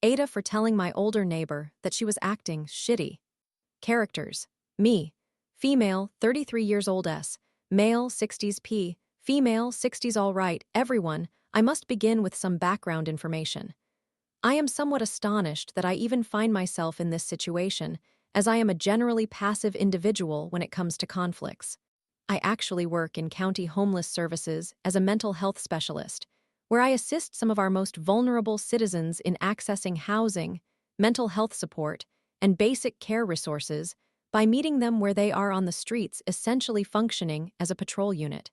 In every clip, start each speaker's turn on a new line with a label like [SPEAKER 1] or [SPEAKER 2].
[SPEAKER 1] Aita for telling my older neighbor that she was acting shitty. Characters: me, female, 33 years old S, male, 60s P, female, 60s all right, everyone. I must begin with some background information. I am somewhat astonished that I even find myself in this situation, as I am a generally passive individual when it comes to conflicts. I actually work in county homeless services as a mental health specialist, where I assist some of our most vulnerable citizens in accessing housing, mental health support, and basic care resources by meeting them where they are on the streets, essentially functioning as a patrol unit.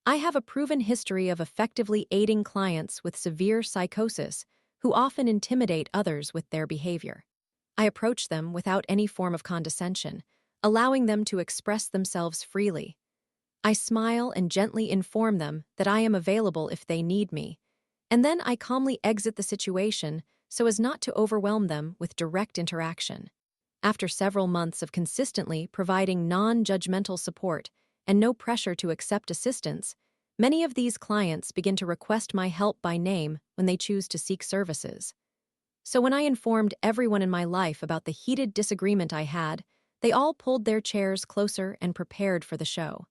[SPEAKER 1] I have a proven history of effectively aiding clients with severe psychosis who often intimidate others with their behavior. I approach them without any form of condescension, allowing them to express themselves freely. I smile and gently inform them that I am available if they need me, and then I calmly exit the situation so as not to overwhelm them with direct interaction. After several months of consistently providing non-judgmental support and no pressure to accept assistance, many of these clients begin to request my help by name when they choose to seek services. So when I informed everyone in my life about the heated disagreement I had, they all pulled their chairs closer and prepared for the show.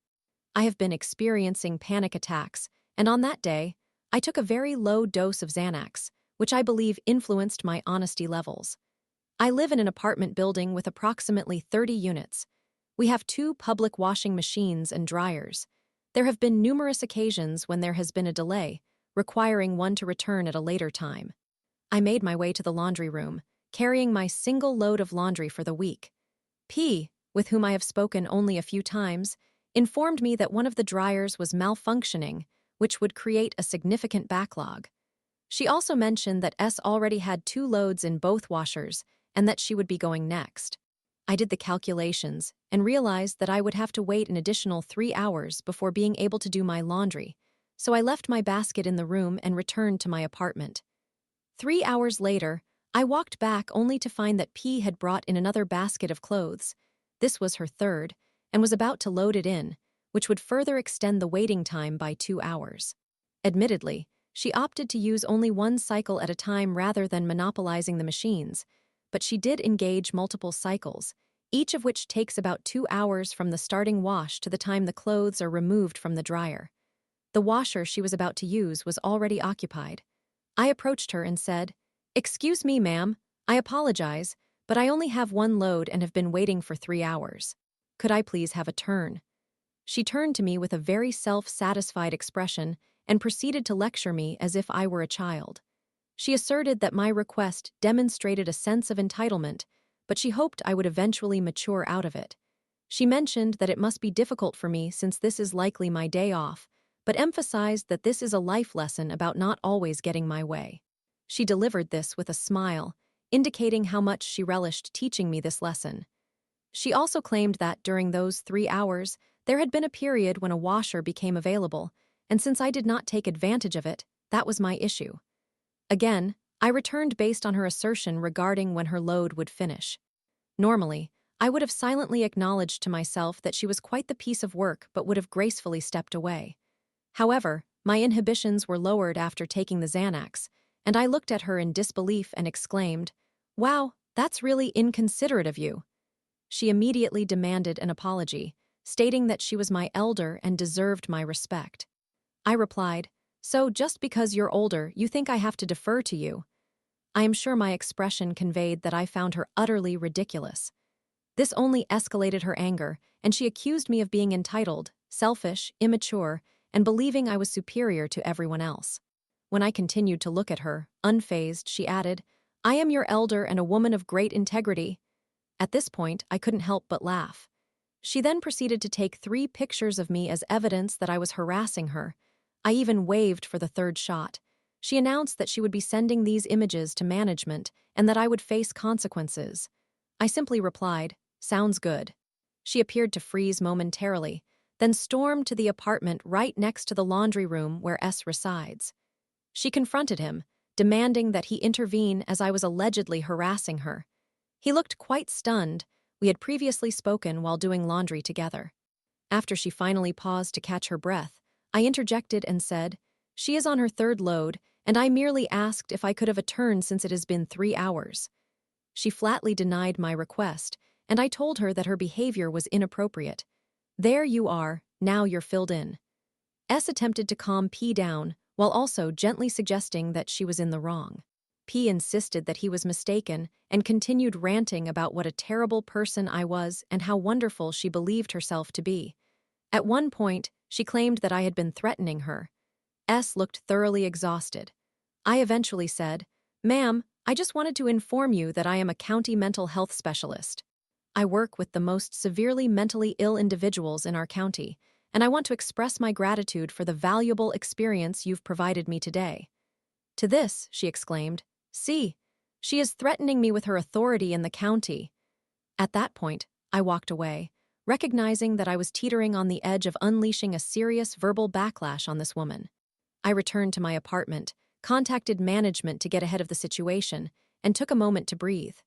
[SPEAKER 1] I have been experiencing panic attacks, and on that day, I took a very low dose of Xanax, which I believe influenced my honesty levels. I live in an apartment building with approximately 30 units. We have 2 public washing machines and dryers. There have been numerous occasions when there has been a delay, requiring one to return at a later time. I made my way to the laundry room, carrying my single load of laundry for the week. P, with whom I have spoken only a few times, informed me that one of the dryers was malfunctioning, which would create a significant backlog. She also mentioned that S already had 2 loads in both washers and that she would be going next. I did the calculations and realized that I would have to wait an additional 3 hours before being able to do my laundry, so I left my basket in the room and returned to my apartment. 3 hours later, I walked back only to find that P had brought in another basket of clothes. This was her third, and was about to load it in, which would further extend the waiting time by 2 hours. Admittedly, she opted to use only one cycle at a time rather than monopolizing the machines, but she did engage multiple cycles, each of which takes about 2 hours from the starting wash to the time the clothes are removed from the dryer. The washer she was about to use was already occupied. I approached her and said, "Excuse me, ma'am, I apologize, but I only have one load and have been waiting for 3 hours. Could I please have a turn?" She turned to me with a very self-satisfied expression and proceeded to lecture me as if I were a child. She asserted that my request demonstrated a sense of entitlement, but she hoped I would eventually mature out of it. She mentioned that it must be difficult for me since this is likely my day off, but emphasized that this is a life lesson about not always getting my way. She delivered this with a smile, indicating how much she relished teaching me this lesson. She also claimed that during those 3 hours, there had been a period when a washer became available, and since I did not take advantage of it, that was my issue. Again, I returned based on her assertion regarding when her load would finish. Normally, I would have silently acknowledged to myself that she was quite the piece of work but would have gracefully stepped away. However, my inhibitions were lowered after taking the Xanax, and I looked at her in disbelief and exclaimed, "Wow, that's really inconsiderate of you." She immediately demanded an apology, stating that she was my elder and deserved my respect. I replied, "So just because you're older, you think I have to defer to you?" I am sure my expression conveyed that I found her utterly ridiculous. This only escalated her anger, and she accused me of being entitled, selfish, immature, and believing I was superior to everyone else. When I continued to look at her, unfazed, she added, "I am your elder and a woman of great integrity." At this point, I couldn't help but laugh. She then proceeded to take 3 pictures of me as evidence that I was harassing her. I even waved for the 3rd shot. She announced that she would be sending these images to management and that I would face consequences. I simply replied, "Sounds good." She appeared to freeze momentarily, then stormed to the apartment right next to the laundry room where S resides. She confronted him, demanding that he intervene as I was allegedly harassing her. He looked quite stunned. We had previously spoken while doing laundry together. After she finally paused to catch her breath, I interjected and said, "She is on her 3rd load, and I merely asked if I could have a turn since it has been 3 hours. She flatly denied my request, and I told her that her behavior was inappropriate. There you are, now you're filled in. S attempted to calm P down, while also gently suggesting that she was in the wrong. P insisted that he was mistaken and continued ranting about what a terrible person I was and how wonderful she believed herself to be. At one point, she claimed that I had been threatening her. S looked thoroughly exhausted. I eventually said, "Ma'am, I just wanted to inform you that I am a county mental health specialist. I work with the most severely mentally ill individuals in our county, and I want to express my gratitude for the valuable experience you've provided me today." To this, she exclaimed, "See, she is threatening me with her authority in the county." At that point, I walked away, recognizing that I was teetering on the edge of unleashing a serious verbal backlash on this woman. I returned to my apartment, contacted management to get ahead of the situation, and took a moment to breathe.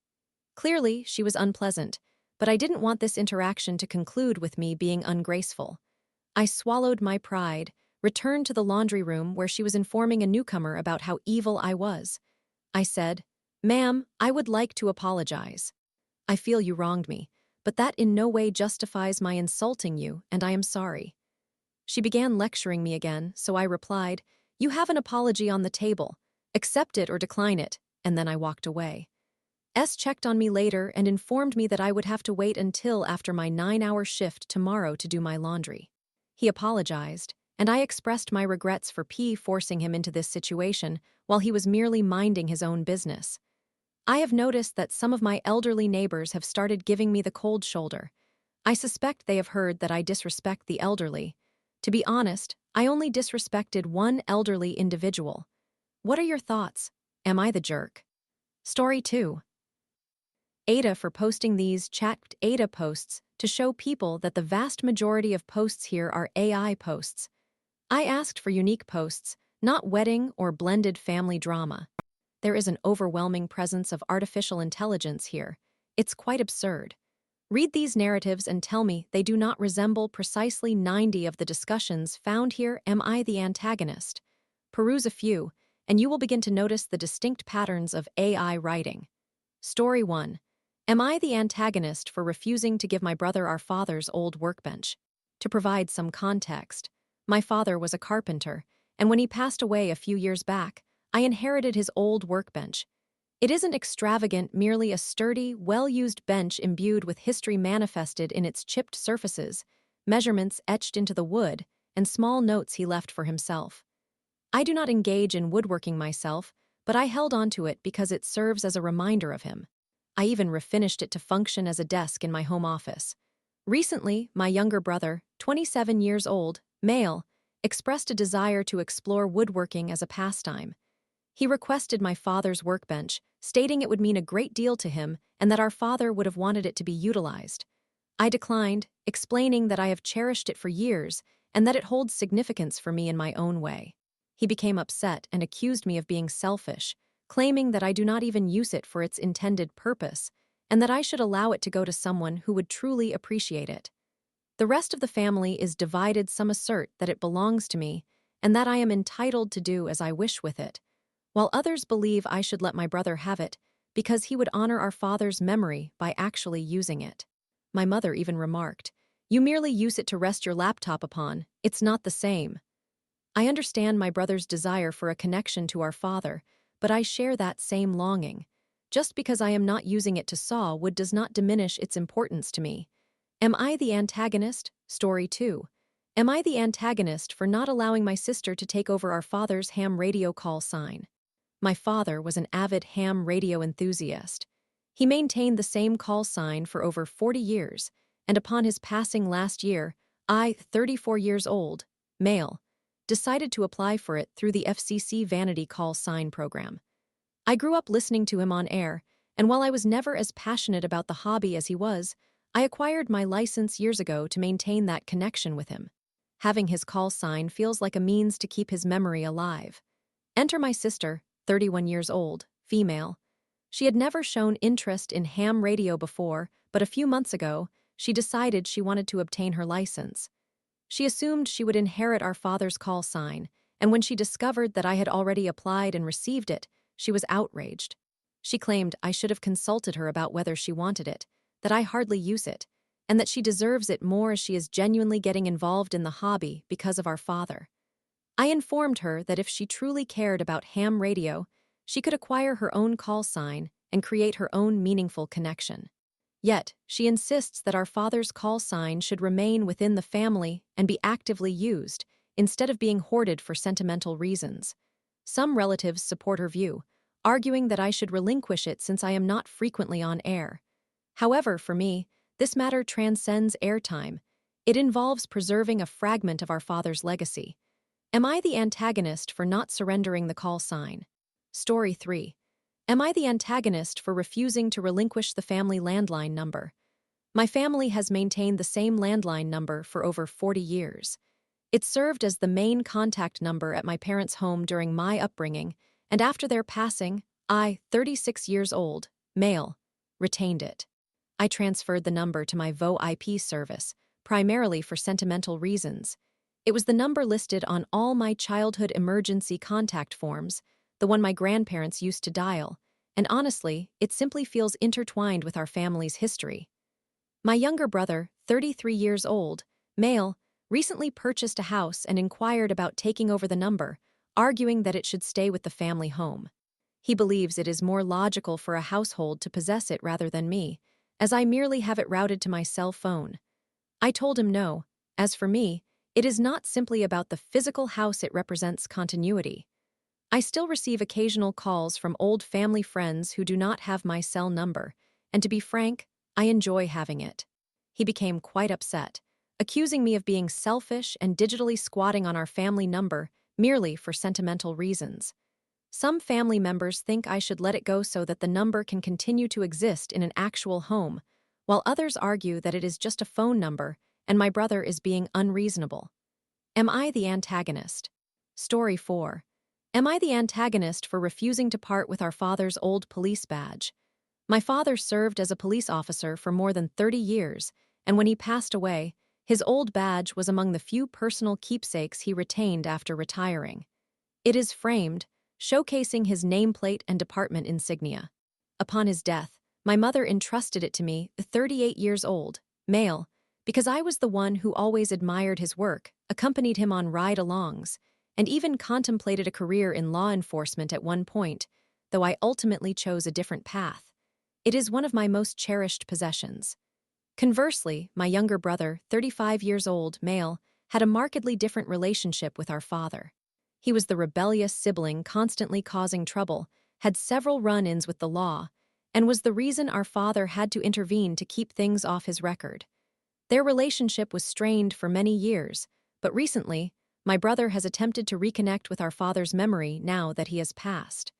[SPEAKER 1] Clearly, she was unpleasant, but I didn't want this interaction to conclude with me being ungraceful. I swallowed my pride, returned to the laundry room where she was informing a newcomer about how evil I was. I said, "Ma'am, I would like to apologize. I feel you wronged me, but that in no way justifies my insulting you, and I am sorry." She began lecturing me again, so I replied, "You have an apology on the table. Accept it or decline it," and then I walked away. S checked on me later and informed me that I would have to wait until after my 9-hour shift tomorrow to do my laundry. He apologized, and I expressed my regrets for P forcing him into this situation while he was merely minding his own business. I have noticed that some of my elderly neighbors have started giving me the cold shoulder. I suspect they have heard that I disrespect the elderly. To be honest, I only disrespected one elderly individual. What are your thoughts? Am I the jerk? Story 2. Aita for posting these chat Aita posts to show people that the vast majority of posts here are AI posts. I asked for unique posts, not wedding or blended family drama. There is an overwhelming presence of artificial intelligence here. It's quite absurd. Read these narratives and tell me they do not resemble precisely 90 of the discussions found here. Am I the antagonist? Peruse a few, and you will begin to notice the distinct patterns of AI writing. Story 1. Am I the antagonist for refusing to give my brother our father's old workbench? To provide some context, my father was a carpenter, and when he passed away a few years back, I inherited his old workbench. It isn't extravagant, merely a sturdy, well-used bench imbued with history manifested in its chipped surfaces, measurements etched into the wood, and small notes he left for himself. I do not engage in woodworking myself, but I held onto it because it serves as a reminder of him. I even refinished it to function as a desk in my home office. Recently, my younger brother, 27 years old, male, expressed a desire to explore woodworking as a pastime. He requested my father's workbench, stating it would mean a great deal to him and that our father would have wanted it to be utilized. I declined, explaining that I have cherished it for years and that it holds significance for me in my own way. He became upset and accused me of being selfish, claiming that I do not even use it for its intended purpose and that I should allow it to go to someone who would truly appreciate it. The rest of the family is divided. Some assert that it belongs to me and that I am entitled to do as I wish with it, while others believe I should let my brother have it because he would honor our father's memory by actually using it. My mother even remarked, "You merely use it to rest your laptop upon. It's not the same." I understand my brother's desire for a connection to our father, but I share that same longing. Just because I am not using it to saw wood does not diminish its importance to me. Am I the antagonist? Story 2. Am I the antagonist for not allowing my sister to take over our father's ham radio call sign? My father was an avid ham radio enthusiast. He maintained the same call sign for over 40 years, and upon his passing last year, I, 34 years old, male, decided to apply for it through the FCC Vanity Call Sign program. I grew up listening to him on air, and while I was never as passionate about the hobby as he was, I acquired my license years ago to maintain that connection with him. Having his call sign feels like a means to keep his memory alive. Enter my sister, 31 years old, female. She had never shown interest in ham radio before, but a few months ago, she decided she wanted to obtain her license. She assumed she would inherit our father's call sign, and when she discovered that I had already applied and received it, she was outraged. She claimed I should have consulted her about whether she wanted it, that I hardly use it, and that she deserves it more as she is genuinely getting involved in the hobby because of our father. I informed her that if she truly cared about ham radio, she could acquire her own call sign and create her own meaningful connection. Yet, she insists that our father's call sign should remain within the family and be actively used, instead of being hoarded for sentimental reasons. Some relatives support her view, arguing that I should relinquish it since I am not frequently on air. However, for me, this matter transcends airtime. It involves preserving a fragment of our father's legacy. Am I the antagonist for not surrendering the call sign? Story 3. Am I the antagonist for refusing to relinquish the family landline number? My family has maintained the same landline number for over 40 years. It served as the main contact number at my parents' home during my upbringing, and after their passing, I, 36 years old, male, retained it. I transferred the number to my VoIP service, primarily for sentimental reasons. It was the number listed on all my childhood emergency contact forms, the one my grandparents used to dial, and honestly, it simply feels intertwined with our family's history. My younger brother, 33 years old, male, recently purchased a house and inquired about taking over the number, arguing that it should stay with the family home. He believes it is more logical for a household to possess it rather than me, as I merely have it routed to my cell phone. I told him no. As for me, it is not simply about the physical house, it represents continuity. I still receive occasional calls from old family friends who do not have my cell number, and to be frank, I enjoy having it. He became quite upset, accusing me of being selfish and digitally squatting on our family number merely for sentimental reasons. Some family members think I should let it go so that the number can continue to exist in an actual home, while others argue that it is just a phone number and my brother is being unreasonable. Am I the antagonist? Story 4. Am I the antagonist for refusing to part with our father's old police badge? My father served as a police officer for more than 30 years, and when he passed away, his old badge was among the few personal keepsakes he retained after retiring. It is framed, showcasing his nameplate and department insignia. Upon his death, my mother entrusted it to me, 38 years old, male, because I was the one who always admired his work, accompanied him on ride-alongs, and even contemplated a career in law enforcement at one point, though I ultimately chose a different path. It is one of my most cherished possessions. Conversely, my younger brother, 35 years old, male, had a markedly different relationship with our father. He was the rebellious sibling constantly causing trouble, had several run-ins with the law, and was the reason our father had to intervene to keep things off his record. Their relationship was strained for many years, but recently, my brother has attempted to reconnect with our father's memory now that he has passed.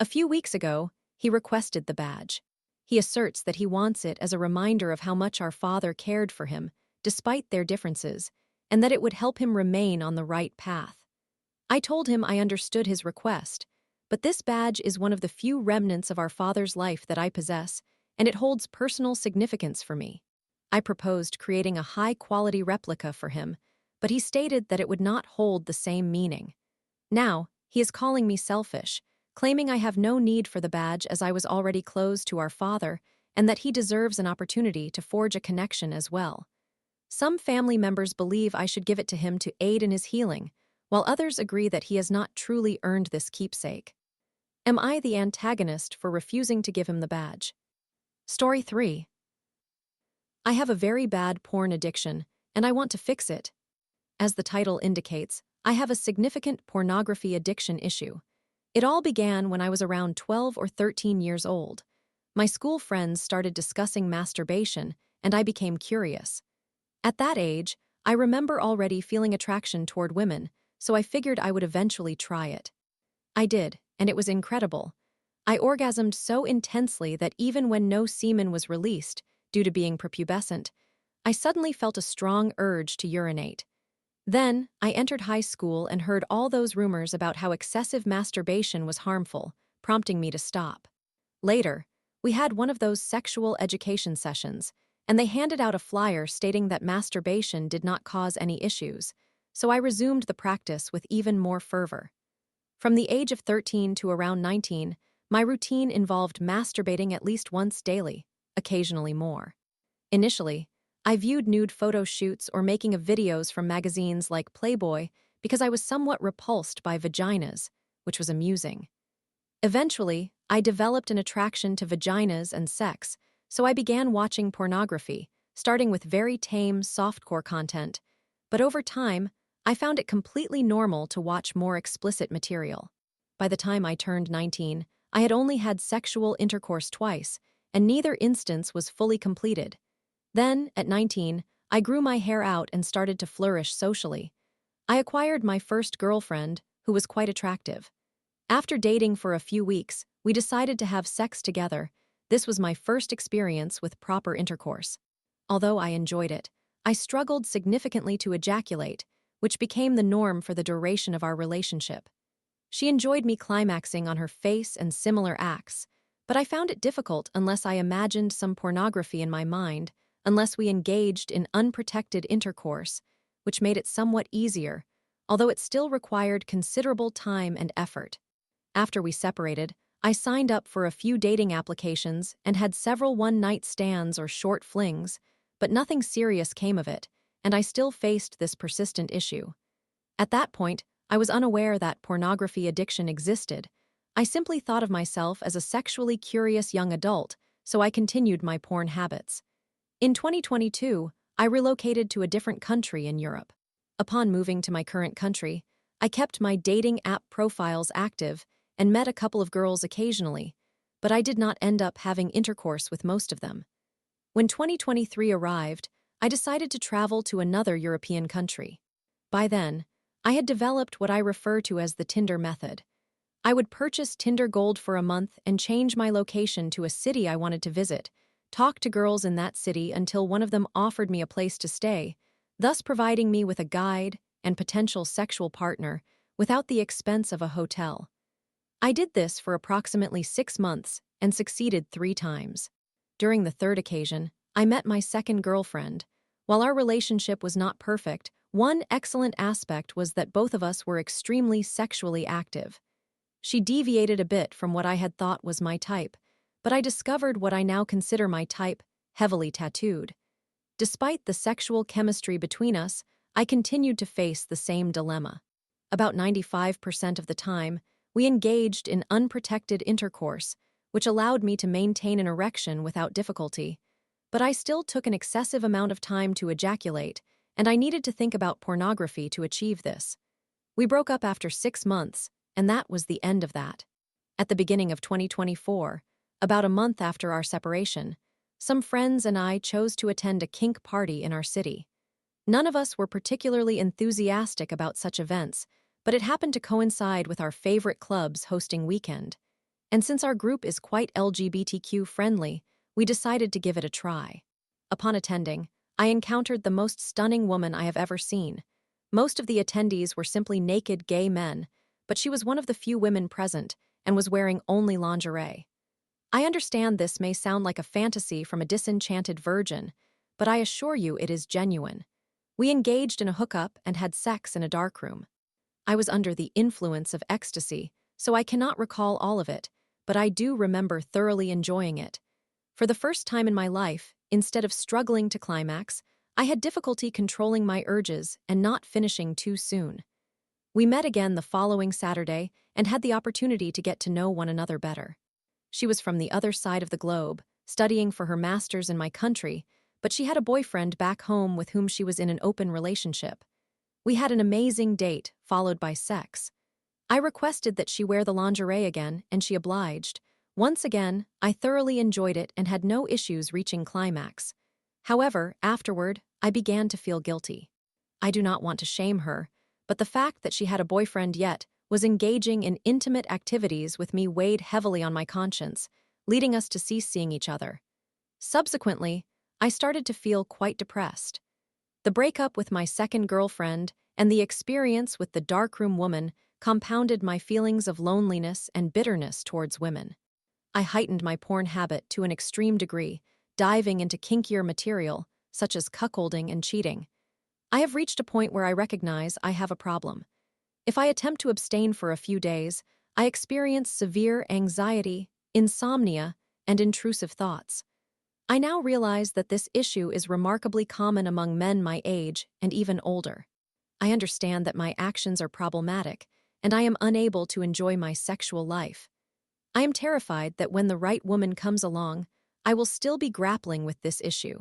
[SPEAKER 1] A few weeks ago, he requested the badge. He asserts that he wants it as a reminder of how much our father cared for him, despite their differences, and that it would help him remain on the right path. I told him I understood his request, but this badge is one of the few remnants of our father's life that I possess, and it holds personal significance for me. I proposed creating a high-quality replica for him, but he stated that it would not hold the same meaning. Now, he is calling me selfish, claiming I have no need for the badge as I was already close to our father, and that he deserves an opportunity to forge a connection as well. Some family members believe I should give it to him to aid in his healing, while others agree that he has not truly earned this keepsake. Am I the antagonist for refusing to give him the badge? Story 3. I have a very bad porn addiction, and I want to fix it. As the title indicates, I have a significant pornography addiction issue. It all began when I was around 12 or 13 years old. My school friends started discussing masturbation, and I became curious. At that age, I remember already feeling attraction toward women, so I figured I would eventually try it. I did, and it was incredible. I orgasmed so intensely that even when no semen was released, due to being prepubescent, I suddenly felt a strong urge to urinate. Then, I entered high school and heard all those rumors about how excessive masturbation was harmful, prompting me to stop. Later, we had one of those sexual education sessions, and they handed out a flyer stating that masturbation did not cause any issues, so I resumed the practice with even more fervor. From the age of 13 to around 19, my routine involved masturbating at least once daily, occasionally more. Initially, I viewed nude photo shoots or making of videos from magazines like Playboy because I was somewhat repulsed by vaginas, which was amusing. Eventually, I developed an attraction to vaginas and sex, so I began watching pornography, starting with very tame, softcore content. But over time, I found it completely normal to watch more explicit material. By the time I turned 19, I had only had sexual intercourse twice, and neither instance was fully completed. Then, at 19, I grew my hair out and started to flourish socially. I acquired my first girlfriend, who was quite attractive. After dating for a few weeks, we decided to have sex together. This was my first experience with proper intercourse. Although I enjoyed it, I struggled significantly to ejaculate, which became the norm for the duration of our relationship. She enjoyed me climaxing on her face and similar acts, but I found it difficult unless I imagined some pornography in my mind, unless we engaged in unprotected intercourse, which made it somewhat easier, although it still required considerable time and effort. After we separated, I signed up for a few dating applications and had several one-night stands or short flings, but nothing serious came of it, and I still faced this persistent issue. At that point, I was unaware that pornography addiction existed. I simply thought of myself as a sexually curious young adult, so I continued my porn habits. In 2022, I relocated to a different country in Europe. Upon moving to my current country, I kept my dating app profiles active and met a couple of girls occasionally, but I did not end up having intercourse with most of them. When 2023 arrived, I decided to travel to another European country. By then, I had developed what I refer to as the Tinder method. I would purchase Tinder Gold for a month and change my location to a city I wanted to visit, talk to girls in that city until one of them offered me a place to stay, thus providing me with a guide and potential sexual partner without the expense of a hotel. I did this for approximately 6 months and succeeded 3 times. During the third occasion, I met my second girlfriend. While our relationship was not perfect, one excellent aspect was that both of us were extremely sexually active. She deviated a bit from what I had thought was my type, but I discovered what I now consider my type, heavily tattooed. Despite the sexual chemistry between us, I continued to face the same dilemma. About 95% of the time, we engaged in unprotected intercourse, which allowed me to maintain an erection without difficulty. But I still took an excessive amount of time to ejaculate, and I needed to think about pornography to achieve this. We broke up after 6 months, and that was the end of that. At the beginning of 2024, about a month after our separation, some friends and I chose to attend a kink party in our city. None of us were particularly enthusiastic about such events, but it happened to coincide with our favorite club's hosting weekend. And since our group is quite LGBTQ-friendly, we decided to give it a try. Upon attending, I encountered the most stunning woman I have ever seen. Most of the attendees were simply naked gay men, but she was one of the few women present and was wearing only lingerie. I understand this may sound like a fantasy from a disenchanted virgin, but I assure you it is genuine. We engaged in a hookup and had sex in a darkroom. I was under the influence of ecstasy, so I cannot recall all of it, but I do remember thoroughly enjoying it. For the first time in my life, instead of struggling to climax, I had difficulty controlling my urges and not finishing too soon. We met again the following Saturday and had the opportunity to get to know one another better. She was from the other side of the globe, studying for her master's in my country, but she had a boyfriend back home with whom she was in an open relationship. We had an amazing date, followed by sex. I requested that she wear the lingerie again, and she obliged. Once again, I thoroughly enjoyed it and had no issues reaching climax. However, afterward, I began to feel guilty. I do not want to shame her, but the fact that she had a boyfriend yet was engaging in intimate activities with me weighed heavily on my conscience, leading us to cease seeing each other. Subsequently, I started to feel quite depressed. The breakup with my second girlfriend and the experience with the darkroom woman compounded my feelings of loneliness and bitterness towards women. I heightened my porn habit to an extreme degree, diving into kinkier material, such as cuckolding and cheating. I have reached a point where I recognize I have a problem. If I attempt to abstain for a few days, I experience severe anxiety, insomnia, and intrusive thoughts. I now realize that this issue is remarkably common among men my age and even older. I understand that my actions are problematic, and I am unable to enjoy my sexual life. I am terrified that when the right woman comes along, I will still be grappling with this issue.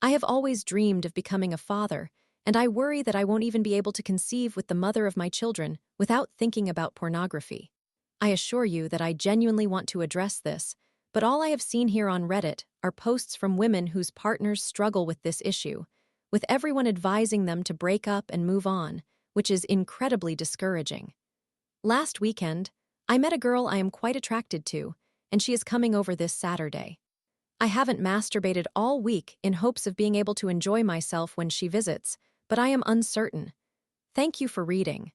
[SPEAKER 1] I have always dreamed of becoming a father, and I worry that I won't even be able to conceive with the mother of my children without thinking about pornography. I assure you that I genuinely want to address this, but all I have seen here on Reddit are posts from women whose partners struggle with this issue, with everyone advising them to break up and move on, which is incredibly discouraging. Last weekend, I met a girl I am quite attracted to, and she is coming over this Saturday. I haven't masturbated all week in hopes of being able to enjoy myself when she visits, but I am uncertain. Thank you for reading.